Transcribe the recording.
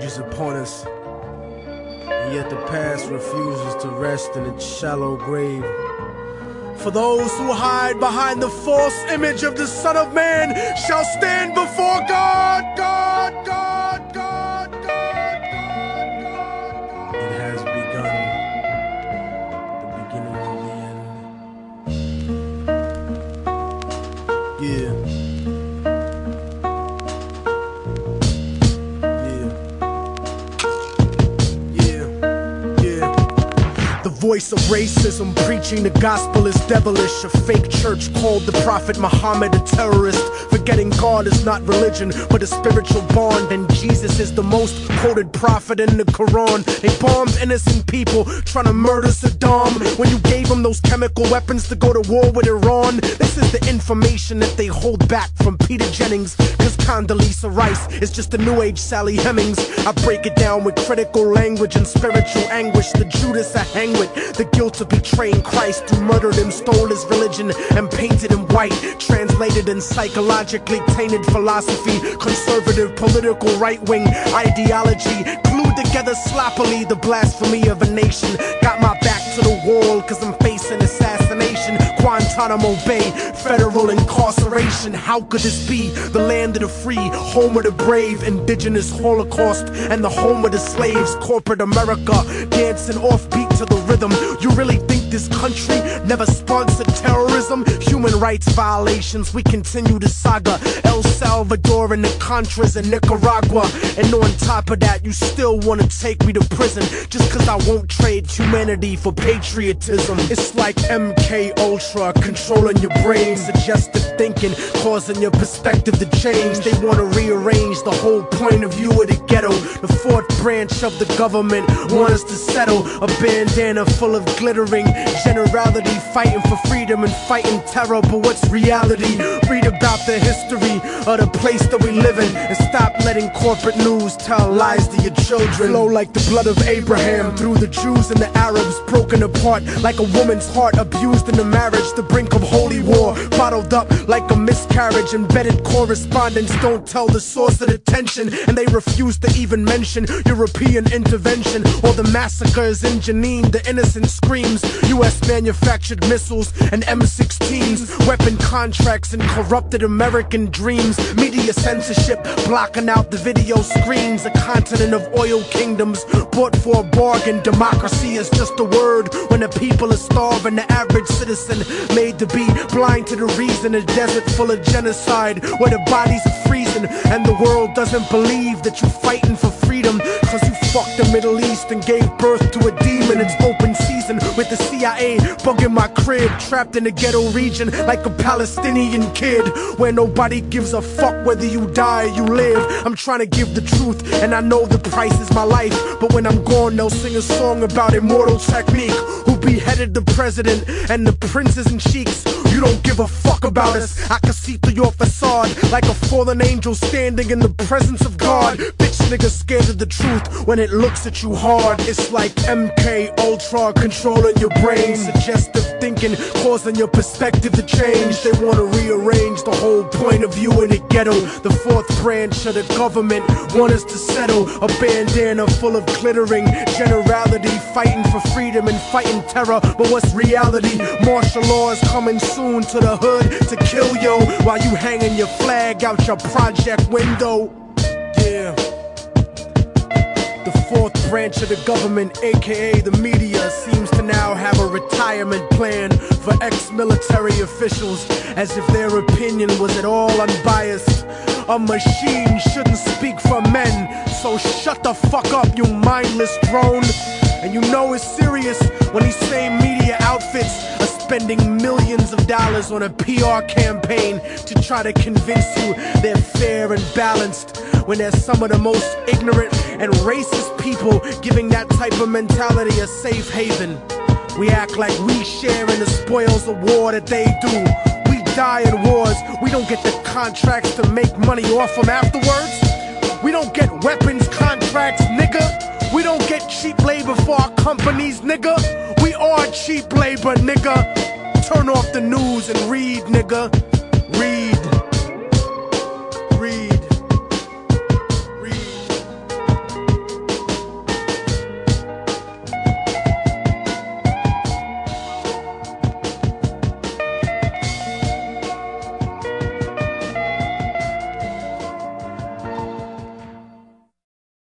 ages upon us, and yet the past refuses to rest in its shallow grave. For those who hide behind the false image of the Son of Man shall stand before God. It has begun, the beginning of the end. Yeah. The voice of racism preaching the gospel is devilish. A fake church called the Prophet Muhammad a terrorist, forgetting God is not religion but a spiritual bond, and Jesus is the most quoted prophet in the Quran. They bombed innocent people trying to murder Saddam when you gave them those chemical weapons to go to war with Iran. This is the information that they hold back from Peter Jennings, cause Condoleezza Rice is just a new age Sally Hemings. I break it down with critical language and spiritual anguish. The Judas I hang with, the guilt of betraying Christ, who murdered him, stole his religion, and painted him white. Translated in psychologically tainted philosophy, conservative political right-wing ideology, glued together sloppily the blasphemy of a nation. Got my back to the wall cause I'm facing assassination. Guantanamo Bay, federal incarceration. How could this be? The land of the free, home of the brave, indigenous Holocaust, and the home of the slaves. Corporate America, dancing offbeat to the rhythm. You really think this country never sponsored terrorism? Human rights violations, we continue the saga. El Salvador and the Contras in Nicaragua. And on top of that, you still wanna take me to prison just cause I won't trade humanity for patriotism. It's like MK Ultra controlling your brain, suggestive thinking causing your perspective to change. They wanna rearrange the whole point of view of the ghetto. The fourth branch of the government want us to settle. A bandana full of glittering generality, fighting for freedom and fighting terror. But what's reality? Read about the history of the place that we live in, and stop letting corporate news tell lies to your children. Flow like the blood of Abraham through the Jews and the Arabs, broken apart like a woman's heart, abused in the marriage, the brink of holy war, bottled up like a miscarriage. Embedded correspondence don't tell the source of the tension, and they refuse to even mention European intervention or the massacres in Jenin. The innocent screams, US manufactured missiles and M16s, weapon contracts and corrupted American dreams. Media censorship blocking out the video screens. A continent of oil kingdoms bought for a bargain. Democracy is just a word when the people are starving. The average citizen made to be blind to the reason. A desert full of genocide where the bodies are freezing, and the world doesn't believe that you're fighting for freedom cause you fucked the Middle East and gave birth to a demon. It's open season with the CIA bugging my crib, trapped in a ghetto region like a Palestinian kid, where nobody gives a fuck whether you die or you live. I'm trying to give the truth and I know the price is my life, but when I'm gone they'll sing a song about Immortal technique, who beheaded the president and the princes and sheiks. You don't give a fuck about us. I can see through your facade like a fallen angel standing in the presence of God. Bitch niggas scared of the truth when it looks at you hard. It's like MK Ultra controlling your brain, suggestive thinking causing your perspective to change. They wanna rearrange the whole point of view in the ghetto. The fourth branch of the government want us to settle. A bandana full of glittering generality, fighting for freedom and fighting terror. But what's reality? Martial law is coming soon to the hood to kill yo while you hanging your flag out your project window. Yeah. The fourth branch of the government, aka the media, seems to now have a retirement plan for ex-military officials, as if their opinion was at all unbiased. A machine shouldn't speak for men, so shut the fuck up, you mindless drone. And you know it's serious when these same media outfits are spending millions of dollars on a PR campaign to try to convince you they're fair and balanced, when they're some of the most ignorant and racist people giving that type of mentality a safe haven. We act like we share in the spoils of war that they do. We die in wars, we don't get the contracts to make money off them afterwards. We don't get weapons contracts, nigga. We don't get cheap labor for our companies, nigga. We are cheap labor, nigga. Turn off the news and read, nigga. Read.